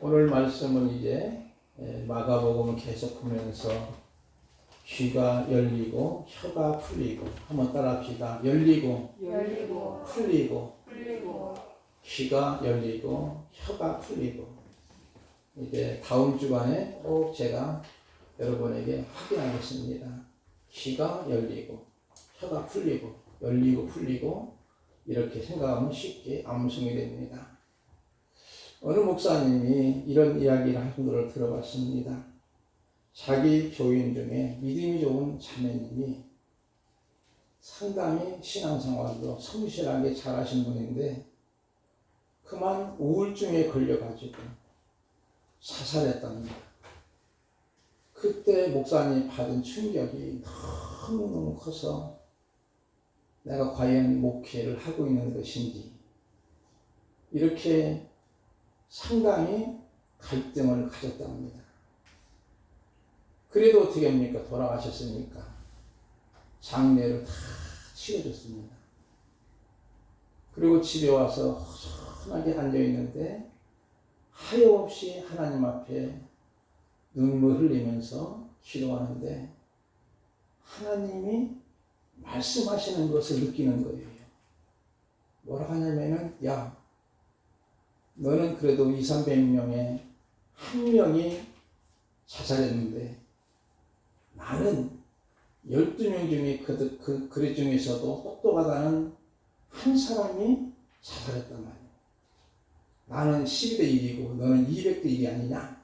오늘 말씀은 이제 마가복음을 계속 보면서 귀가 열리고 혀가 풀리고 한번 따라합시다. 열리고 풀리고 귀가 열리고 혀가 풀리고 이제 다음 주간에 꼭 제가 여러분에게 확인하겠습니다. 귀가 열리고 혀가 풀리고 열리고 풀리고 이렇게 생각하면 쉽게 암송이 됩니다. 어느 목사님이 이런 이야기를 하신 것을 들어봤습니다. 자기 교인 중에 믿음이 좋은 자매님이 상당히 신앙생활도 성실하게 잘하신 분인데 그만 우울증에 걸려가지고 자살했답니다. 그때 목사님이 받은 충격이 너무너무 커서 내가 과연 목회를 하고 있는 것인지 이렇게 상당히 갈등을 가졌답니다. 그래도 어떻게 합니까? 돌아가셨으니까 장례를 다 치러줬습니다. 그리고 집에 와서 허전하게 앉아있는데 하염없이 하나님 앞에 눈물 흘리면서 기도하는데 하나님이 말씀하시는 것을 느끼는 거예요. 뭐라고 하냐면은 야, 너는 그래도 200~300명에 한 명이 자살했는데 나는 12명 중에 그 중에서도 똑똑하다는 한 사람이 자살했단 말이야. 나는 12대1이고 너는 200대1이 아니냐?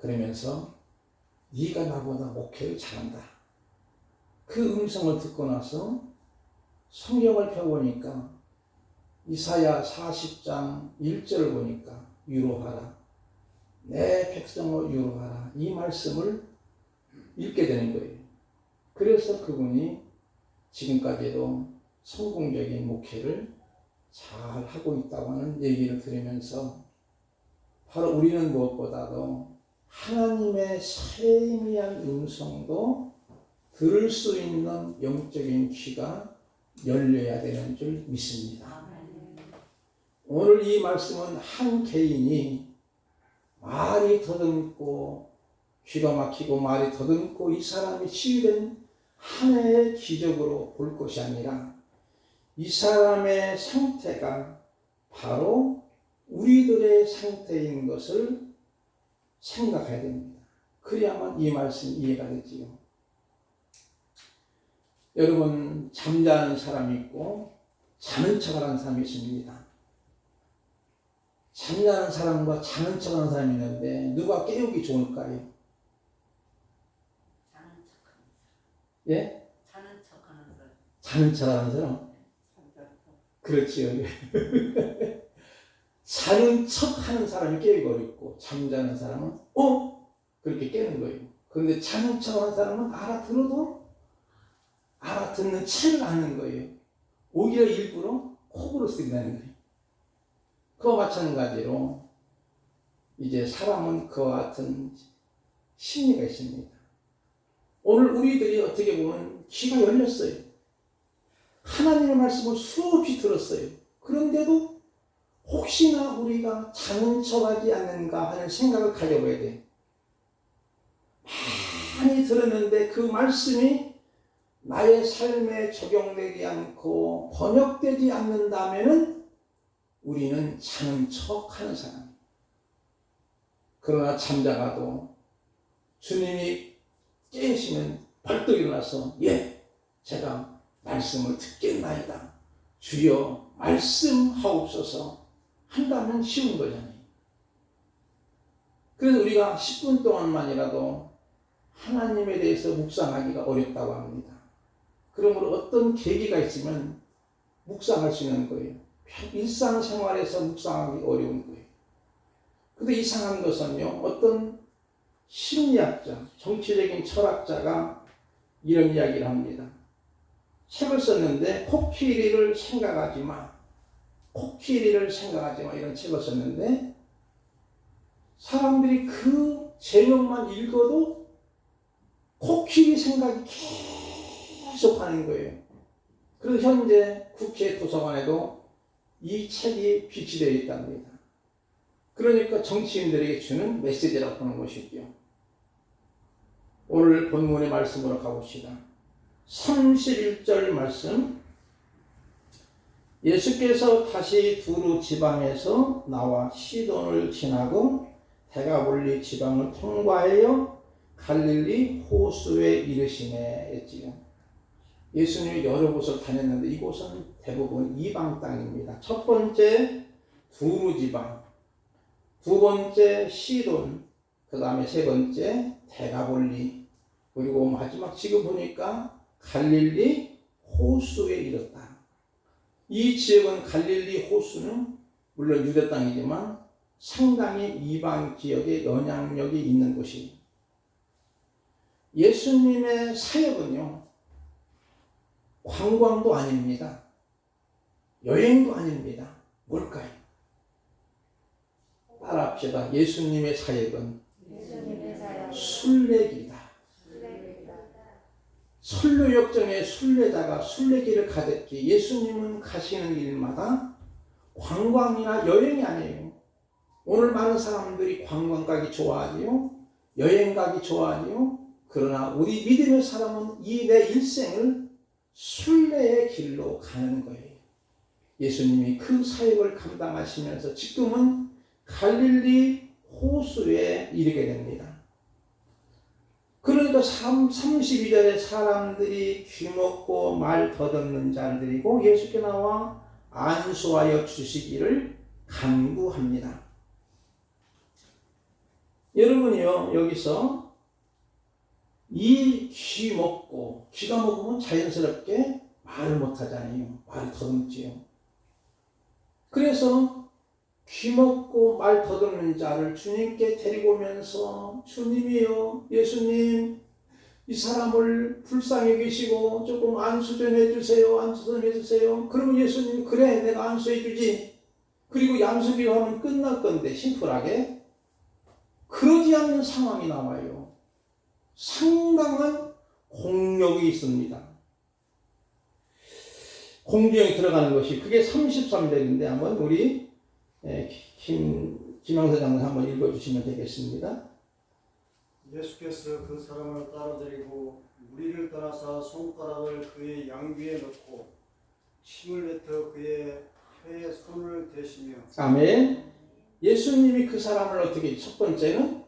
그러면서 네가 나보다 목회를 잘한다. 그 음성을 듣고 나서 성경을 펴보니까 이사야 40장 1절을 보니까 위로하라. 내 백성을 위로하라. 이 말씀을 읽게 되는 거예요. 그래서 그분이 지금까지도 성공적인 목회를 잘 하고 있다고 하는 얘기를 들으면서 바로 우리는 무엇보다도 하나님의 세미한 음성도 들을 수 있는 영적인 귀가 열려야 되는 줄 믿습니다. 오늘 이 말씀은 한 개인이 말이 더듬고 귀가 막히고 말이 더듬고 이 사람이 치유된 한 해의 기적으로 볼 것이 아니라 이 사람의 상태가 바로 우리들의 상태인 것을 생각해야 됩니다. 그래야만 이 말씀 이해가 되지요. 여러분, 잠자는 사람이 있고 자는 척하는 사람이 있습니다. 잠자는 사람과 자는 척하는 사람이 있는데 누가 깨우기 좋을까요? 자는 척하는 사람. 예? 자는 척하는 사람. 자는 척하는 사람? 그렇지요. 자는 척하는 사람이 깨우기 어렵고 잠자는 사람은 그렇게 깨는 거예요. 그런데 자는 척하는 사람은 알아들어도 알아듣는 척을 하는 거예요. 오히려 일부러 호구로 쓴다는 거예요. 그와 마찬가지로 이제 사람은 그와 같은 심리가 있습니다. 오늘 우리들이 어떻게 보면 귀가 열렸어요. 하나님의 말씀을 수없이 들었어요. 그런데도 혹시나 우리가 자는 척하지 않는가 하는 생각을 가져봐야 돼요. 많이 들었는데 그 말씀이 나의 삶에 적용되지 않고 번역되지 않는다면은 우리는 자는 척하는 사람이에요. 그러나 잠자가도 주님이 깨우시면 벌떡 일어나서 제가 말씀을 듣겠나이다. 주여 말씀하옵소서 한다면 쉬운 거잖아요. 그래서 우리가 10분 동안만이라도 하나님에 대해서 묵상하기가 어렵다고 합니다. 그러므로 어떤 계기가 있으면 묵상할 수 있는 거예요. 일상생활에서 묵상하기 어려운 거예요. 근데 이상한 것은요, 어떤 심리학자, 정치적인 철학자가 이런 이야기를 합니다. 책을 썼는데 코끼리를 생각하지 마. 코끼리를 생각하지 마. 이런 책을 썼는데 사람들이 그 제목만 읽어도 코끼리 생각이 계속 하는 거예요. 그래서 현재 국회 도서관에도 이 책이 비치되어 있답니다. 그러니까 정치인들에게 주는 메시지라고 하는 것이죠. 오늘 본문의 말씀으로 가봅시다. 31절 말씀. 예수께서 다시 두루 지방에서 나와 시돈을 지나고 데가볼리 지방을 통과하여 갈릴리 호수에 이르시매 했지요. 예수님이 여러 곳을 다녔는데 이곳은 대부분 이방 땅입니다. 첫 번째 두루 지방, 두 번째 시돈, 그 다음에 세 번째 데가볼리, 그리고 마지막 지금 보니까 갈릴리 호수에 이르렀다. 이 지역은 갈릴리 호수는 물론 유대 땅이지만 상당히 이방 지역에 영향력이 있는 곳이. 예수님의 사역은요, 관광도 아닙니다. 여행도 아닙니다. 뭘까요? 따라합시다. 예수님의 사역은 순례길이다. 선료 역정의 순례자가 순례길을 가듯이 예수님은 가시는 길마다 관광이나 여행이 아니에요. 오늘 많은 사람들이 관광 가기 좋아하지요. 여행 가기 좋아하지요. 그러나 우리 믿음의 사람은 이 내 일생을 순례의 길로 가는 거예요. 예수님이 그 사역을 감당하시면서 지금은 갈릴리 호수에 이르게 됩니다. 그러니까 32절에 사람들이 귀먹고 말 더듬는 자들이고 예수께 나와 안수하여 주시기를 간구합니다. 여러분이요, 여기서 이 귀먹고, 귀가 먹으면 자연스럽게 말을 못하잖아요. 말이 더듬지요. 그래서 귀먹고 말 더듬는 자를 주님께 데리고 오면서 주님이요, 예수님, 이 사람을 불쌍히 계시고 조금 안수 좀 해주세요. 안수 좀 해주세요. 그러면 예수님, 그래, 내가 안수해주지. 그리고 양수기로 하면 끝날 건데, 심플하게. 그러지 않는 상황이 나와요. 상당한 공력이 있습니다. 공경이 들어가는 것이, 그게 33절인데 한번 우리 김양사 장로님 한번 읽어주시면 되겠습니다. 예수께서 그 사람을 따라드리고 무리를 떠나서 손가락을 그의 양귀에 넣고 침을 뱉어 그의 혀에 손을 대시며. 아멘. 예수님이 그 사람을 어떻게, 첫 번째는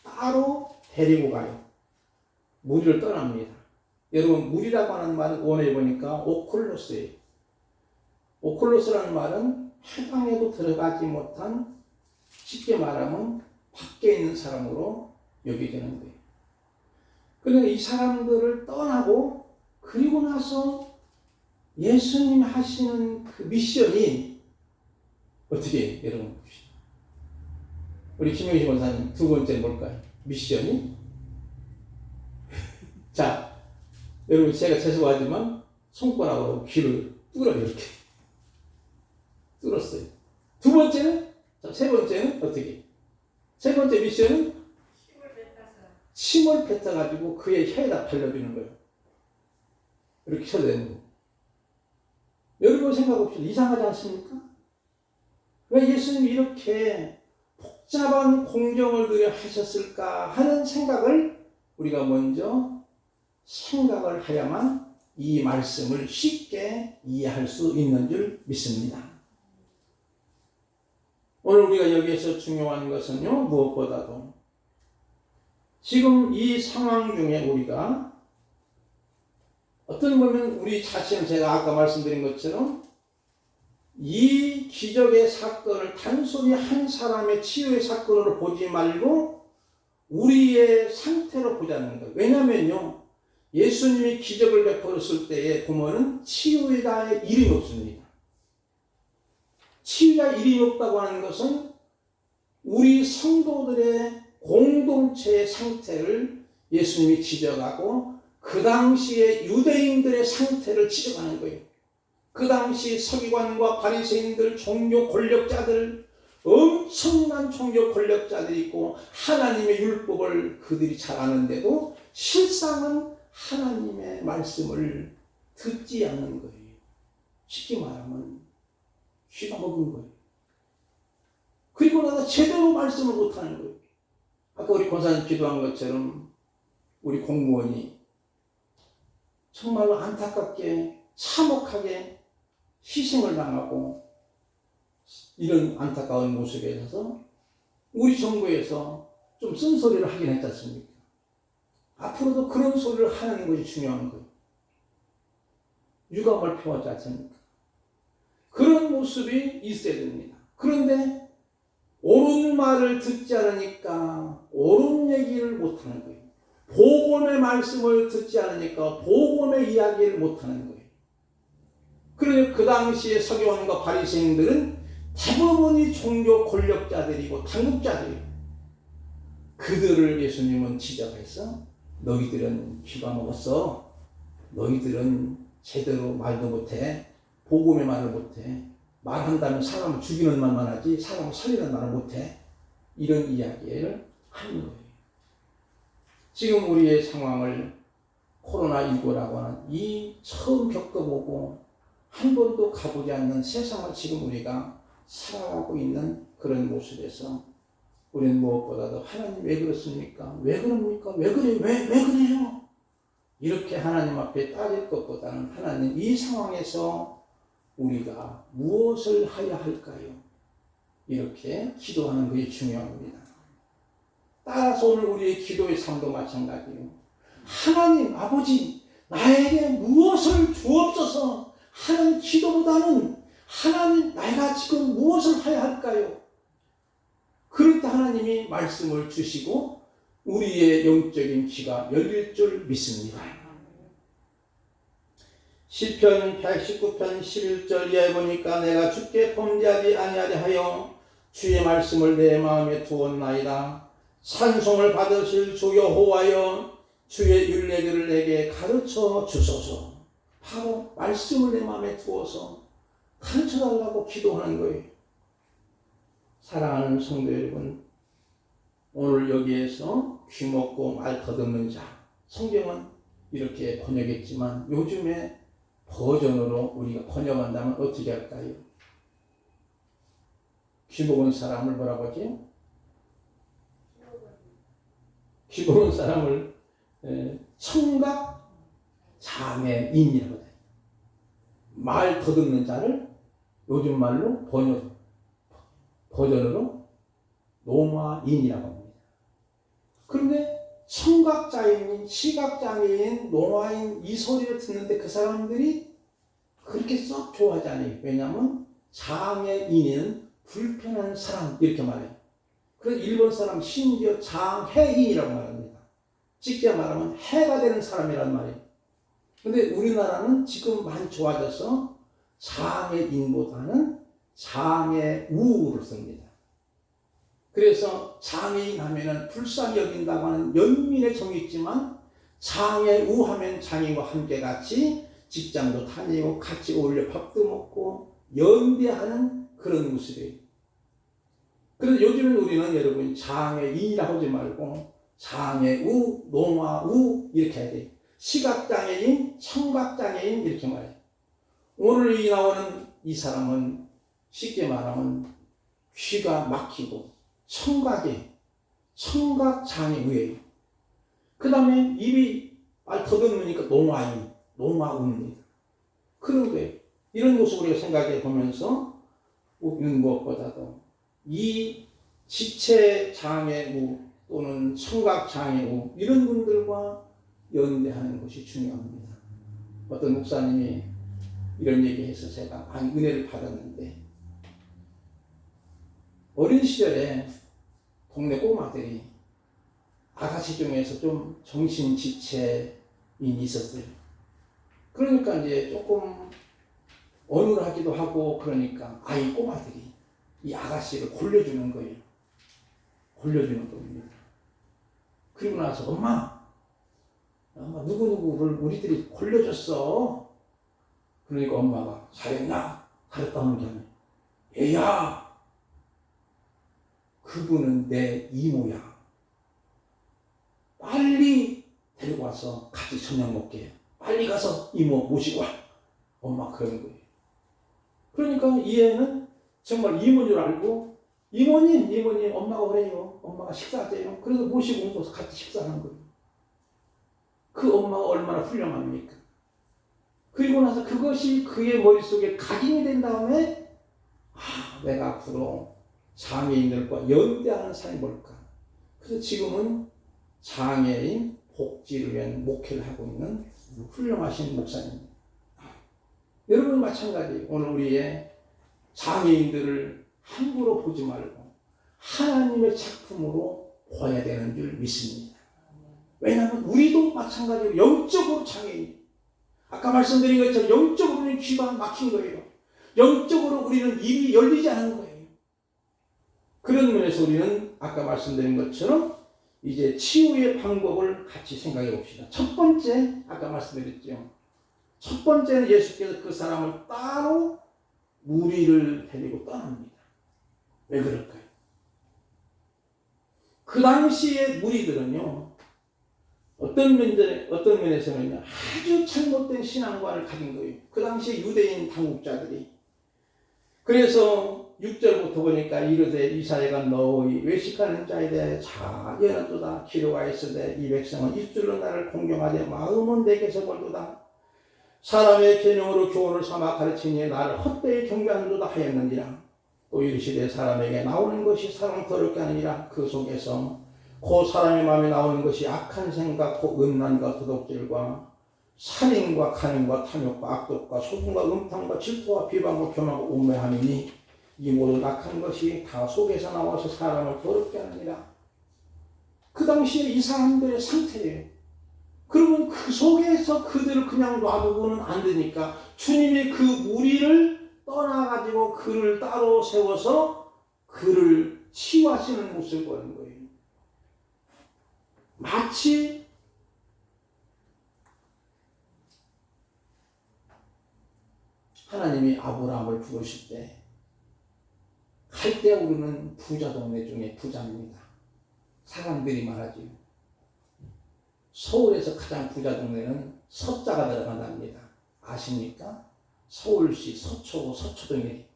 따로 데리고 가요. 무리를 떠납니다. 여러분, 무리라고 하는 말은 원어에 보니까 오콜로스예요. 오콜로스라는 말은 해방에도 들어가지 못한, 쉽게 말하면 밖에 있는 사람으로 여겨지는 거예요. 그러니까 이 사람들을 떠나고 그리고 나서 예수님이 하시는 그 미션이 어떻게 해요? 여러분 봅시다. 우리 김영희 권사님 두 번째 뭘까요? 미션이? 자, 여러분 제가 죄송하지만 손가락으로 귀를 뚫어요. 이렇게 뚫었어요. 두 번째는, 자, 세 번째는 어떻게? 세 번째 미션은 침을 뱉어가지고 그의 혀에다 발라주는 거예요. 이렇게 쳐야 되는 거예요. 여러분 생각해봅시다. 이상하지 않습니까? 왜 예수님이 이렇게 복잡한 공정을 들여 하셨을까 하는 생각을 우리가 먼저 생각을 해야만 이 말씀을 쉽게 이해할 수 있는 줄 믿습니다. 오늘 우리가 여기에서 중요한 것은요, 무엇보다도 지금 이 상황 중에 우리가 어떤 보면 우리 자신은, 제가 아까 말씀드린 것처럼 이 기적의 사건을 단순히 한 사람의 치유의 사건으로 보지 말고 우리의 상태로 보자는 거예요. 왜냐면요, 예수님이 기적을 베풀었을 때에 보면은 치유자의 이름이 없습니다. 치유자 이름이 없다고 하는 것은 우리 성도들의 공동체의 상태를 예수님이 지적하고 그 당시에 유대인들의 상태를 지적하는 거예요. 그 당시 서기관과 바리새인들, 종교 권력자들, 엄청난 종교 권력자들이 있고 하나님의 율법을 그들이 잘 아는데도 실상은 하나님의 말씀을 듣지 않는 거예요. 쉽게 말하면 귀가 먹은 거예요. 그리고 나서 제대로 말씀을 못하는 거예요. 아까 우리 권사님 기도한 것처럼 우리 공무원이 정말로 안타깝게 참혹하게 희생을 당하고 이런 안타까운 모습에 있어서 우리 정부에서 좀 쓴소리를 하긴 했지 않습니까? 앞으로도 그런 소리를 하는 것이 중요한 거예요. 유감을 표하지 않습니까? 그런 모습이 있어야 됩니다. 그런데 옳은 말을 듣지 않으니까 옳은 얘기를 못하는 거예요. 복음의 말씀을 듣지 않으니까 복음의 이야기를 못하는 거예요. 그러니 그 당시에 서기관과 바리새인들은 대부분이 종교 권력자들이고 당국자들이고 그들을 예수님은 지적해서 너희들은 귀가 먹었어. 너희들은 제대로 말도 못해. 복음의 말을 못해. 말한다면 사람을 죽이는 말만 하지 사람을 살리는 말을 못해. 이런 이야기를 하는 거예요. 지금 우리의 상황을 코로나19라고 하는 이 처음 겪어보고 한 번도 가보지 않는 세상을 지금 우리가 살아가고 있는 그런 모습에서 우리는 무엇보다도 하나님 왜 그렇습니까? 왜 그럽니까? 왜 그래요? 왜 그래요? 이렇게 하나님 앞에 따질 것보다는 하나님 이 상황에서 우리가 무엇을 해야 할까요? 이렇게 기도하는 것이 중요합니다. 따라서 오늘 우리의 기도의 삶도 마찬가지예요. 하나님 아버지 나에게 무엇을 주옵소서 하는 기도보다는 하나님 내가 지금 무엇을 해야 할까요? 그럴 때 하나님이 말씀을 주시고 우리의 영적인 귀가 열릴 줄 믿습니다. 시편 119편 11절 이하에 보니까 내가 주께 범죄하지 아니하려 하여 주의 말씀을 내 마음에 두었나이다. 찬송을 받으실 주 여호와여 주의 율례들을 내게 가르쳐 주소서. 바로 말씀을 내 마음에 두어서 가르쳐 달라고 기도하는 거예요. 사랑하는 성도 여러분, 오늘 여기에서 귀 먹고 말 더듬는 자, 성경은 이렇게 번역했지만 요즘에 버전으로 우리가 번역한다면 어떻게 할까요? 귀 먹은 사람을 뭐라고 하지? 귀 먹은 사람을 청각 장애인이라고 해요. 말 더듬는 자를 요즘 말로 버전으로 노마인이라고 합니다. 그런데 청각장애인, 시각장애인, 노마인 이 소리를 듣는데 그 사람들이 그렇게 썩 좋아하지 않아요. 왜냐하면 장애인은 불편한 사람 이렇게 말해요. 그래서 일본 사람 심지어 장애인이라고 말합니다. 직접 말하면 해가 되는 사람이란 말이에요. 그런데 우리나라는 지금 많이 좋아져서 장애인보다는 장애우를 씁니다. 그래서 장애인 하면은 불쌍히 여긴다고 하는 연민의 정이 있지만 장애우 하면 장애인과 함께 같이 직장도 다니고 같이 어울려 밥도 먹고 연대하는 그런 모습이에요. 그래서 요즘은 우리는 여러분 장애인이라고 하지 말고 장애우, 노마우 이렇게 해야 돼요. 시각장애인, 청각장애인 이렇게 말해요. 오늘 이 나오는 이 사람은 쉽게 말하면 귀가 막히고 청각장애우예요. 그 다음에 입이 말 더듬으니까 노마우입니다. 그런 거예요. 이런 모습을 우리가 생각해 보면서 우리는 무엇보다도 이 지체장애우 또는 청각장애우 이런 분들과 연대하는 것이 중요합니다. 어떤 목사님이 이런 얘기해서 제가 많이 은혜를 받았는데 어린 시절에 동네 꼬마들이 아가씨 중에서 좀 정신지체인이 있었어요. 그러니까 이제 조금 어눌하기도 하고 그러니까 아이 꼬마들이 이 아가씨를 골려주는 거예요. 골려주는 겁니다. 그리고 나서 엄마 누구누구를 우리들이 골려줬어. 그러니까 엄마가 잘했냐? 잘했다는 게 아니에요. 얘야 그분은 내 이모야. 빨리 데리고 와서 같이 저녁 먹게 해요. 빨리 가서 이모 모시고 와. 엄마 그러는 거예요. 그러니까 이 애는 정말 이모인 줄 알고 이모님, 엄마가 오래요. 엄마가 식사하세요. 그래서 모시고 온 같이 식사하는 거예요. 그 엄마가 얼마나 훌륭합니까? 그리고 나서 그것이 그의 머릿속에 각인이 된 다음에, 내가 앞으로 장애인들과 연대하는 삶이 뭘까? 그래서 지금은 장애인 복지를 위한 목회를 하고 있는 훌륭하신 목사님입니다. 여러분 마찬가지. 오늘 우리의 장애인들을 함부로 보지 말고 하나님의 작품으로 봐야 되는 줄 믿습니다. 왜냐하면 우리도 마찬가지로 영적으로 장애인. 아까 말씀드린 것처럼 영적으로는 귀가 막힌 거예요. 영적으로 우리는 입이 열리지 않은 거예요. 그런 면에서 우리는 아까 말씀드린 것처럼 이제 치유의 방법을 같이 생각해 봅시다. 첫 번째, 아까 말씀드렸죠. 첫 번째는 예수께서 그 사람을 따로 무리를 데리고 떠납니다. 왜 그럴까요? 그 당시의 무리들은요, 어떤 면에서는 아주 잘못된 신앙관을 가진 거예요. 그 당시에 유대인 당국자들이. 그래서 6절부터 보니까 이르되 이사야가 너희 외식하는 자에 대해 자 예언하도다. 기록하여 있으되 이 백성은 입술로 나를 공경하되 마음은 내게서 멀도다. 사람의 계명으로 교훈을 삼아 가르치니 나를 헛되이 경배하는도다 하였느니라. 또 이르시되 사람에게 나오는 것이 사람 더럽게 하느니라. 그 속에서 그 사람의 마음에 나오는 것이 악한 생각, 그 음란과 도둑질과 살인과 간음과 탐욕과 악독과 소금과 음탕과 질투와 비방과 교만과 우매함이니 이 모든 악한 것이 다 속에서 나와서 사람을 더럽게 하느니라. 그 당시에 이 사람들의 상태예요. 그러면 그 속에서 그들을 그냥 놔두고는 안 되니까 주님이 그 무리를 떠나가지고 그를 따로 세워서 그를 치유하시는 모습을 보는 거예요. 마치 하나님이 아브라함을 부르실 때 갈대아 우르는 부자 동네 중에 부자입니다. 사람들이 말하죠. 서울에서 가장 부자 동네는 서자가 들어간답니다. 아십니까? 서울시 서초구 서초동에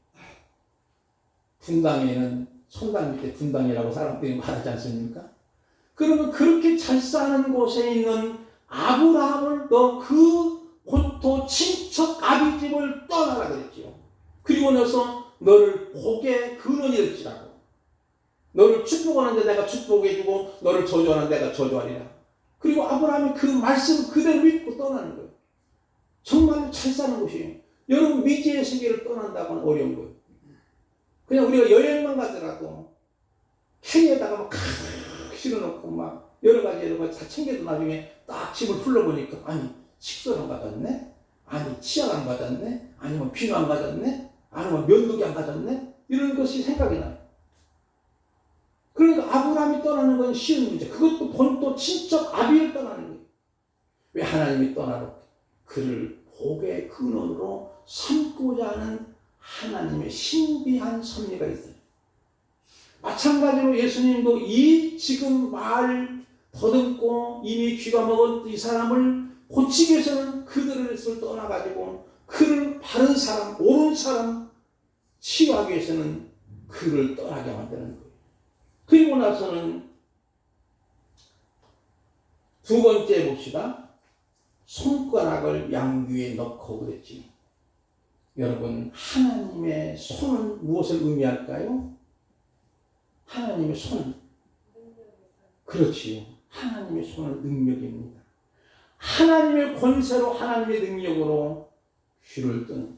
분당에는 성당 밑에 분당이라고 사람들이 말하지 않습니까? 그러면 그렇게 잘 사는 곳에 있는 아브라함을 너 그 본토 친척 아비집을 떠나라 그랬지요. 그리고 나서 너를 복의 근원이 될지라고. 너를 축복하는데 내가 축복해주고 너를 저주하는데 내가 저주하리라. 그리고 아브라함이 그 말씀 그대로 믿고 떠나는 거예요. 정말 잘 사는 곳이에요. 여러분 미지의 세계를 떠난다고는 어려운 거예요. 그냥 우리가 여행만 가더라도 캐리에다가 막 실어놓고 막 여러 가지 다 챙겨도 나중에 딱 집을 풀러보니까 아니 식수를 안 가졌네? 아니 치약 안 가졌네? 아니면 비누 안 가졌네? 아니면 면도기 안 가졌네? 이런 것이 생각이 나요. 그러니까 아브라함이 떠나는 건 쉬운 문제. 그것도 본토 친척 아비를 떠나는 거예요. 왜 하나님이 떠나놓고 그를 복의 근원으로 삼고자 하는 하나님의 신비한 섭리가 있어요. 마찬가지로 예수님도 이 지금 말 더듬고 이미 귀가 먹은 이 사람을 고치기 위해서는 그들을 떠나가지고 그를 바른 사람, 옳은 사람 치유하기 위해서는 그를 떠나게 만드는 거예요. 그리고 나서는 두 번째 봅시다. 손가락을 양귀에 넣고 그랬지. 여러분 하나님의 손은 무엇을 의미할까요? 하나님의 손. 그렇지요. 하나님의 손은 능력입니다. 하나님의 권세로 하나님의 능력으로 귀를 뜨는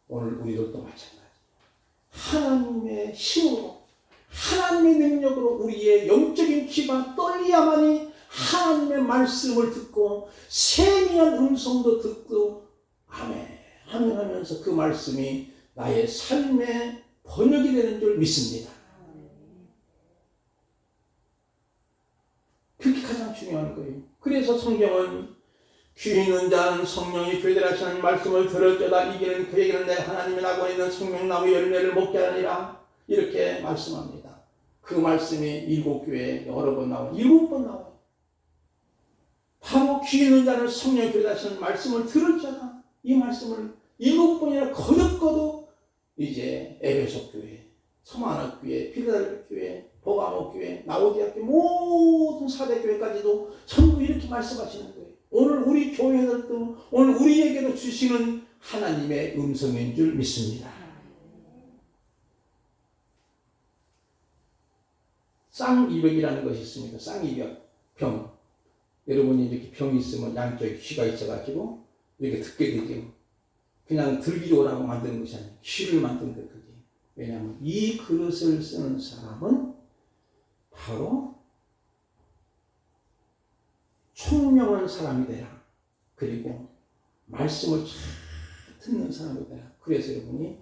오늘 우리들도 마찬가지. 하나님의 힘으로 하나님의 능력으로 우리의 영적인 귀가 떨려야만이 하나님의 말씀을 듣고 세미한 음성도 듣고 아멘 아멘 하면서 그 말씀이 나의 삶의 번역이 되는 줄 믿습니다. 그게 가장 중요한 거예요. 그래서 성경은 귀 있는 자는 성령이 교대하시는 말씀을 들을때다 이기는 그에게는 내가 하나님의 나고 있는 생명나무 열매를 먹게 하리라 이렇게 말씀합니다. 그 말씀이 7교회에 여러 번 나와요. 7번 나와요. 바로 귀 있는 자는 성령이 교대하시는 말씀을 들을 자가 이 말씀을 7번이나 거듭거듭 이제 에베소 교회 서만화 교회, 필라델피아 교회, 버가모 교회, 라오디아 교회, 모든 4대 교회까지도 전부 이렇게 말씀하시는 거예요. 오늘 우리 교회들도 오늘 우리에게도 주시는 하나님의 음성인 줄 믿습니다. 쌍이벽이라는 것이 있습니다. 쌍이벽, 병. 여러분이 이렇게 병이 있으면 양쪽에 귀가 있어가지고 이렇게 듣게 되죠. 그냥 들기로 라고 만드는 것이 아니에요. 귀를 만드는 것 그게. 왜냐하면 이 그릇을 쓰는 사람은 바로 총명한 사람이 되라. 그리고 말씀을 잘 듣는 사람이 되라. 그래서 여러분이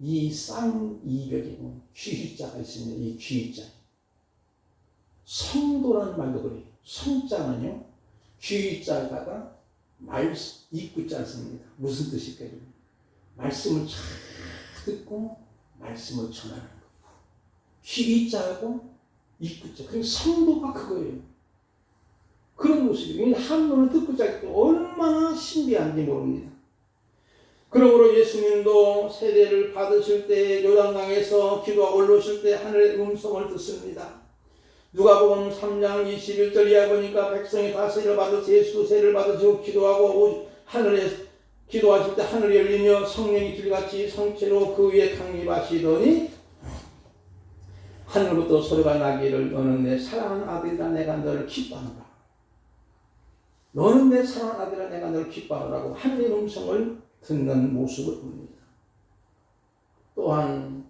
이 쌍이벽이고 귀자가 있습니다. 이 귀자. 성도라는 말도 그래요. 성자는요, 귀자에다가 입구자를 씁니다. 무슨 뜻일까요? 말씀을 잘 듣고 말씀을 전하는 거. 귀자하고 입구자. 그러니까 성도가 그거예요. 그런 모습이에요. 한문을 듣고 자기 얼마나 신비한지 모릅니다. 그러므로 예수님도 세례를 받으실 때 요단강에서 기도하고 올라오실 때 하늘의 음성을 듣습니다. 누가복음 3장 21절 이하 보니까 백성이 다 세례를 받아서 예수도 세례를 받으시고 기도하고 하늘에 기도하실 때 하늘이 열리며 성령이 들같이 성체로 그 위에 강림하시더니 하늘부터 소리가 나기를 너는 내 사랑하는 아들이라 내가 너를 기뻐하노라. 너는 내 사랑하는 아들이라 내가 너를 기뻐하노라고 하늘의 음성을 듣는 모습을 봅니다. 또한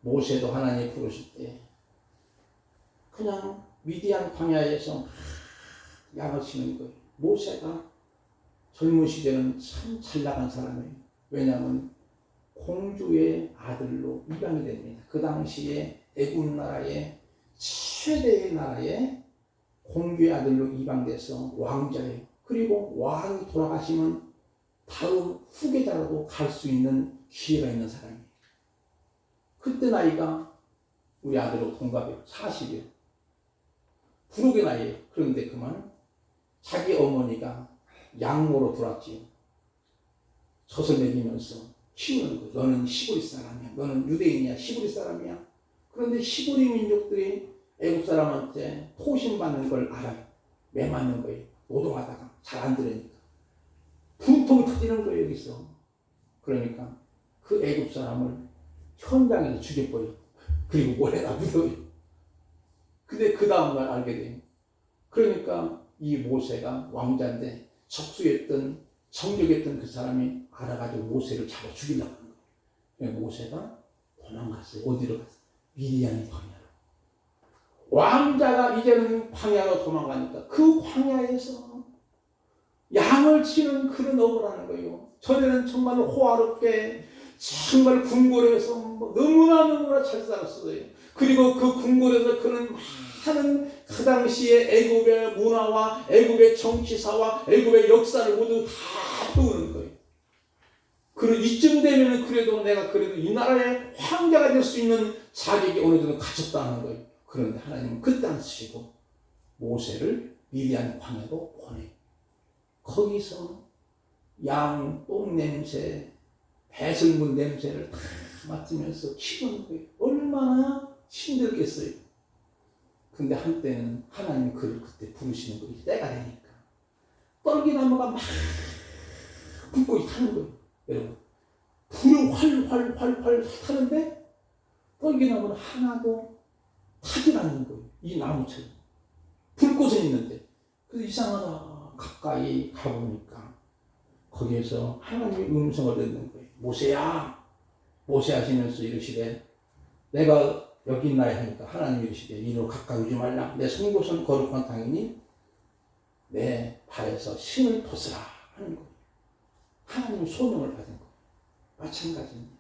모세도 하나님이 부르실 때 그냥 미디안 광야에서 양을 치는 거예요. 모세가 젊은 시절은 참 잘 나간 사람이에요. 왜냐하면 공주의 아들로 입양이 됩니다. 그 당시에 애굽 나라의 최대의 나라의 공주의 아들로 입양돼서 왕자예요. 그리고 왕이 돌아가시면 다음 후계자로도 갈 수 있는 기회가 있는 사람이에요. 그때 나이가 우리 아들하고 동갑이에요. 40이요. 부록의 나이에요. 그런데 그만 자기 어머니가 양모로 들어왔지요. 젖을 먹이면서 키우는 거예요. 너는 시골 사람이야. 너는 유대인이야. 시골 사람이야. 그런데 시골 민족들이 애국 사람한테 토신받는 걸 알아요. 매 맞는 거예요. 노동하다가 잘 안 들으니까. 분통이 터지는 거예요. 여기서. 그러니까 그 애국 사람을 현장에서 죽여버려요. 그리고 모래다 묻어요. 근데 그 다음날 알게 돼요. 그러니까 이 모세가 왕자인데 적수했던 정력했던 그 사람이 알아가지고 모세를 잡아 죽이려고 하는 거예요. 모세가 도망갔어요. 어디로 갔어요? 미디안 광야로. 왕자가 이제는 광야로 도망가니까 그 광야에서 양을 치는 그런 업을 하는 거예요. 전에는 정말 호화롭게 정말 궁궐에서 너무나 잘 살았어요. 그리고 그 궁궐에서 그는 많은 그 당시의 애굽의 문화와 애굽의 정치사와 애굽의 역사를 모두 다 배우는 거예요. 그리고 이쯤 되면 그래도 내가 그래도 이 나라의 황제가 될 수 있는 자격이 어느 정도 갖췄다는 거예요. 그런데 하나님은 그때 안 쓰시고 모세를 미디안 광야로 보내. 거기서 양 똥 냄새, 배설물 냄새를 다 맡으면서 키우는 거예요. 얼마나 힘들겠어요. 근데 한때는 하나님이 그를 그때 부르시는 거예요. 때가 되니까. 떨기나무가 막 불꽃이 타는 거예요. 여러분. 불을 활활 타는데 떨기나무는 하나도 타질 않는 거예요. 이 나무처럼. 불꽃은 있는데. 그래서 이상하다. 가까이 가보니까 거기에서 하나님의 음성을 듣는 거예요. 모세야. 모세 하시면서 이르시되 내가 여기 있나야 하니까 하나님이 이르시되 이리로 가까이 오지 말라. 내 성곳은 거룩한 땅이니 내 발에서 신을 벗으라 하는 거예요. 하나님의 소명을 받은 거예요. 마찬가지입니다.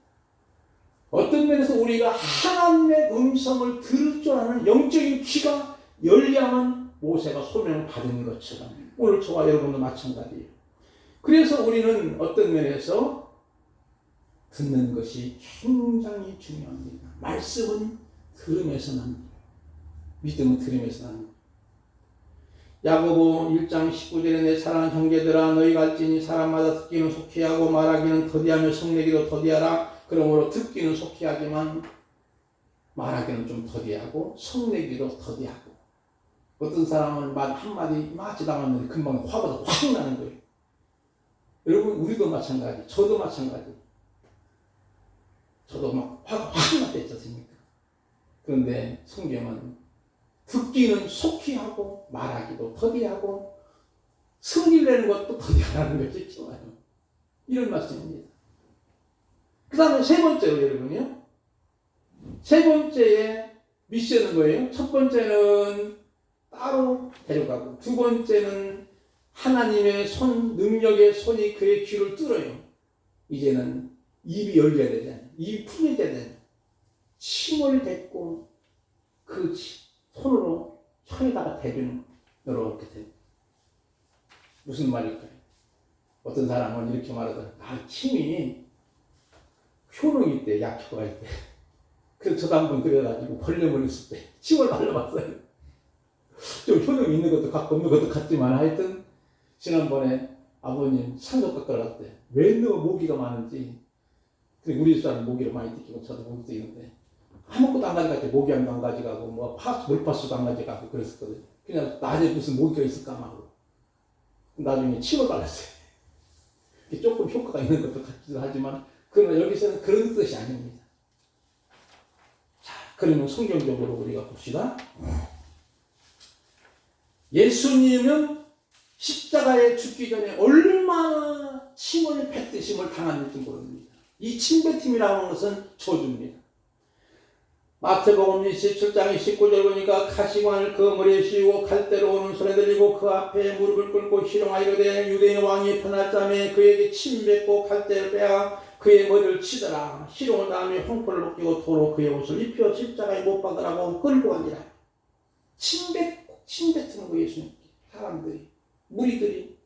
어떤 면에서 우리가 하나님의 음성을 들을 줄 아는 영적인 귀가 열려야만 모세가 소명을 받은 것처럼 오늘 저와 여러분도 마찬가지예요. 그래서 우리는 어떤 면에서 듣는 것이 굉장히 중요합니다. 말씀은 들으면서 납니다. 믿음은 들으면서 납니다. 야고보 1장 19절에 내 사랑하는 형제들아 너희가 알지니 사람마다 듣기는 속히 하고 말하기는 더디하며 성내기도 더디하라. 그러므로 듣기는 속히 하지만 말하기는 좀 더디하고 성내기도 더디하고 어떤 사람은 말 한마디 마치 나왔는데 금방 화가 확 나는 거예요. 여러분 우리도 마찬가지, 저도 마찬가지. 저도 막 화가 확 났댔지 않습니까? 그런데 성경은 듣기는 속히 하고 말하기도 더디하고 승리를 내는 것도 더디하다는 것이 좋아요. 이런 말씀입니다. 그 다음에 세 번째로 여러분요. 세 번째의 미션은 뭐예요? 첫 번째는 따로 데려가고 두 번째는 하나님의 손, 능력의 손이 그의 귀를 뚫어요. 이제는 입이 열려야 되잖아요. 입이 풀려야 되잖아요. 침을 뱉고 그 손으로 혀에다가 대주는 이렇게 돼요. 무슨 말일까요? 어떤 사람은 이렇게 말하더라고요. 침이 효능이 있대, 약효가 있대. 그래서 저도 한번 그래가지고 벌레물 있을 때 침을 발라봤어요. 좀 효능이 있는 것도 같고 없는 것도 같지만 하여튼 지난번에 아버님 산소 깎으러 갔을 때 왜 너무 모기가 많은지 우리 집사람 모기를 많이 뜯기고 저도 모기 뜯기는데 아무것도 안 가져갔대. 모기향도 안 가져가고 뭐 물파스도 안 가져가고 그랬었거든요. 그냥 낮에 무슨 모기가 있을까 하고 나중에 침을 발랐어요. 조금 효과가 있는 것도 같기도 하지만 그러나 여기서는 그런 뜻이 아닙니다. 자, 그러면 성경적으로 우리가 봅시다. 예수님은 십자가에 죽기 전에 얼마나 침을 뱉으심을 당했는지 모릅니다. 이 침뱉음이라고 하는 것은 저주입니다. 마태복음 27장 19절 보니까 가시관을 그 머리에 씌우고 갈대로 오는 손에 들리고 그 앞에 무릎을 꿇고 희롱하이르되 유대인 왕이 편할 잠에 그에게 침 뱉고 갈대를 빼앗아 그의 머리를 치더라. 희롱을 다음에 홍포를 벗기고 도로 그의 옷을 입혀 십자가에 못 박으라고 끌고 가니라. 침 뱉는 거 예수님께 사람들이 무리들이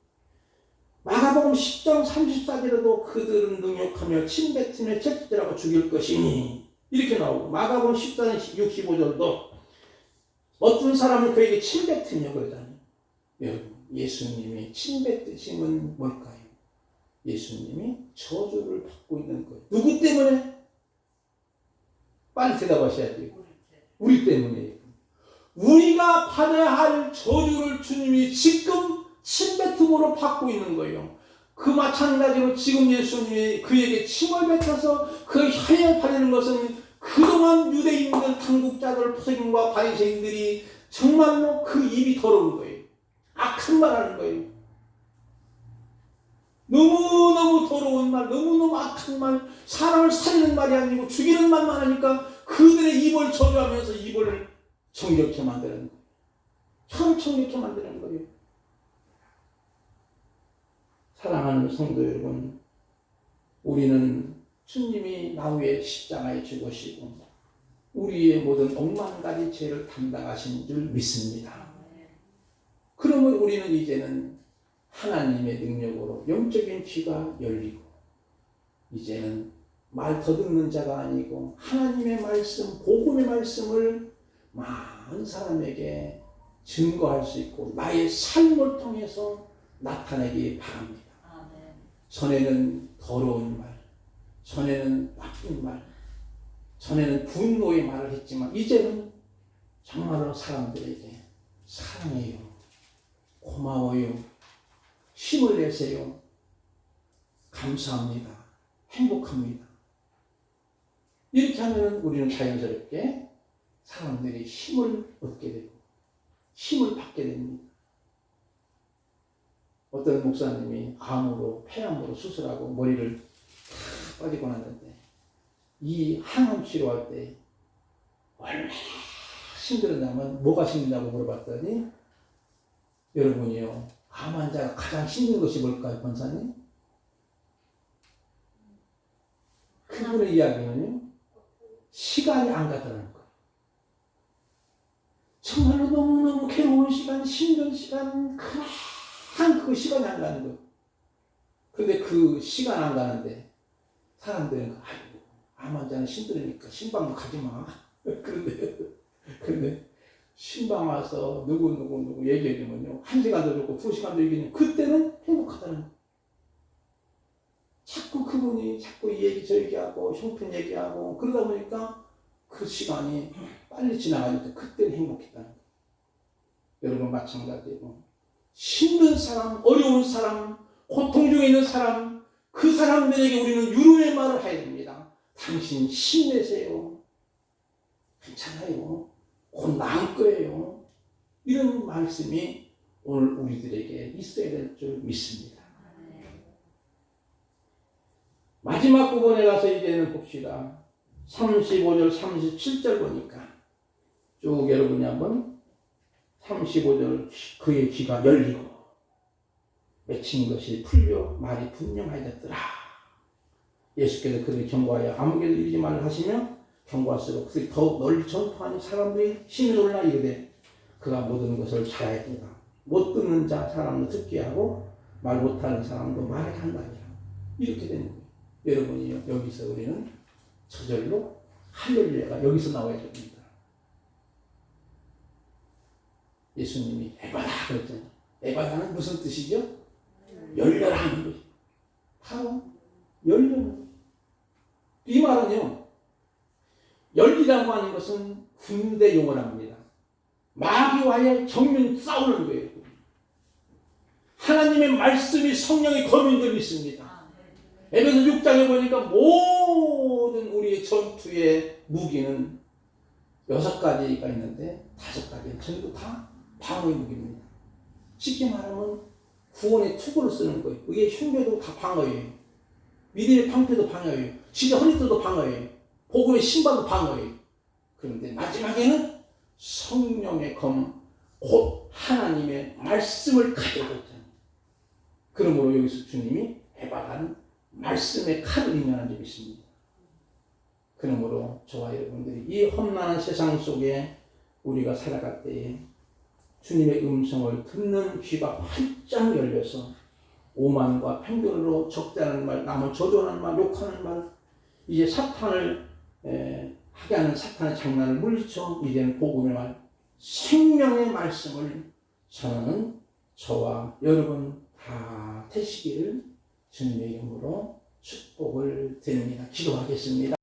마가복음 10장 34절에도 그들은 능욕하며 침 뱉으며 채찍질하고 죽일 것이니 이렇게 나오고 마가복음 10장 65절도 어떤 사람은 그에게 침 뱉으며 그러잖아요. 여러분 예수님이 침 뱉으심은 뭘까요? 예수님이 저주를 받고 있는 거예요. 누구 때문에? 빨리 대답하셔야지. 우리 때문이에요. 우리가 받아야 할 저주를 주님이 지금 침뱉음으로 받고 있는 거예요. 그 마찬가지로 지금 예수님이 그에게 침을 뱉어서 그 혀에 바르는 것은 그동안 유대인들, 당국자들, 서기관과 바리새인들이 정말로 그 입이 더러운 거예요. 악한 말 하는 거예요. 너무너무 더러운 말, 너무너무 악한 말, 사람을 살리는 말이 아니고 죽이는 말만 하니까 그들의 입을 저주하면서 입을 정력케 만드는 거예요. 혀를 정력케 만드는 거예요. 사랑하는 성도 여러분, 우리는 주님이 나 위에 십자가에 죽으시고 우리의 모든 억만가지 죄를 담당하신 줄 믿습니다. 그러면 우리는 이제는 하나님의 능력으로 영적인 귀가 열리고 이제는 말 더듬는 자가 아니고 하나님의 말씀, 복음의 말씀을 많은 사람에게 증거할 수 있고 나의 삶을 통해서 나타내기 바랍니다. 전에는 더러운 말, 전에는 나쁜 말, 전에는 분노의 말을 했지만 이제는 정말로 사람들에게 사랑해요, 고마워요, 힘을 내세요, 감사합니다, 행복합니다. 이렇게 하면 우리는 자연스럽게 사람들이 힘을 얻게 되고 힘을 받게 됩니다. 어떤 목사님이 암으로 폐암으로 수술하고 머리를 다 빠지고 났는데 이 항암 치료할 때 얼마나 힘들었냐면 뭐가 힘드냐고 물어봤더니 여러분이요 암 환자가 가장 힘든 것이 뭘까요, 권사님? 그분의 이야기는요 시간이 안 가더라는 거예요. 정말로 너무너무 괴로운 시간, 힘든 시간, 그 시간이 안 가는 거예요. 그런데 그 시간 안 가는데 사람들은 아이고 암 환자는 힘들으니까 신방도 가지 마. 그런데 신방 와서 누구 얘기해주면요 1시간도 좋고 2시간도 얘기해주면 그때는 행복하다는 거예요. 자꾸 그분이 자꾸 이 얘기 저 얘기하고 형편 얘기하고 그러다 보니까 그 시간이 빨리 지나가니까 그때는 행복했다는 거예요. 여러분 마찬가지고 힘든 사람, 어려운 사람, 고통 중에 있는 사람, 그 사람들에게 우리는 위로의 말을 해야 됩니다. 당신 힘내세요. 괜찮아요. 곧 나을 거예요. 이런 말씀이 오늘 우리들에게 있어야 될 줄 믿습니다. 마지막 부분에 가서 이제는 봅시다. 35절, 37절 보니까 쭉 여러분이 한번 35절 그의 귀가 열리고 맺힌 것이 풀려 말이 분명하였더라. 예수께서 그를 경고하여 아무개도 이르지 말라 하시며 경고할수록 그것이 더욱 널리 전파하니 사람들이 힘이 놀라 이르되 그가 모든 것을 잘해야 된다. 못 듣는 자 사람도 듣게 하고 말 못하는 사람도 말하게 한다니라. 이렇게 되는 거예요. 여러분이요, 여기서 우리는 저절로 할렐루야가 여기서 나와야 됩니다. 예수님이 에바다 그랬잖아요. 에바다는 무슨 뜻이죠? 열려라 하는 거죠. 바로 열려는 거죠. 이 말은요, 열리라고 하는 것은 군대 용어랍니다. 마귀와의 정면 싸우는 거예요. 하나님의 말씀이 성령의 검인들이 있습니다. 에베소 6장에 보니까 모든 우리의 전투의 무기는 6가지가 있는데 5가지는 전부 다 방어의 무기입니다. 쉽게 말하면 구원의 투구를 쓰는 거예요. 이게 흉배도 다 방어예요. 믿음의 방패도 방어예요. 진짜 허리띠도 방어예요. 복음의 신발도 방어예요. 그런데 마지막에는 성령의 검, 곧 하나님의 말씀을 가지고 있잖아요. 그러므로 여기서 주님이 에바다는 말씀의 칼을 의미하는 점이 있습니다. 그러므로 저와 여러분들이 이 험난한 세상 속에 우리가 살아갈 때에 주님의 음성을 듣는 귀가 활짝 열려서 오만과 편견으로 적대하는 말, 남을 저주하는 말, 욕하는 말, 이제 사탄을 하게 하는 사탄의 장난을 물리쳐 이제는 복음의 말, 생명의 말씀을 전하는 저와 여러분 다 되시기를 주님의 이름으로 축복을 드립니다. 기도하겠습니다.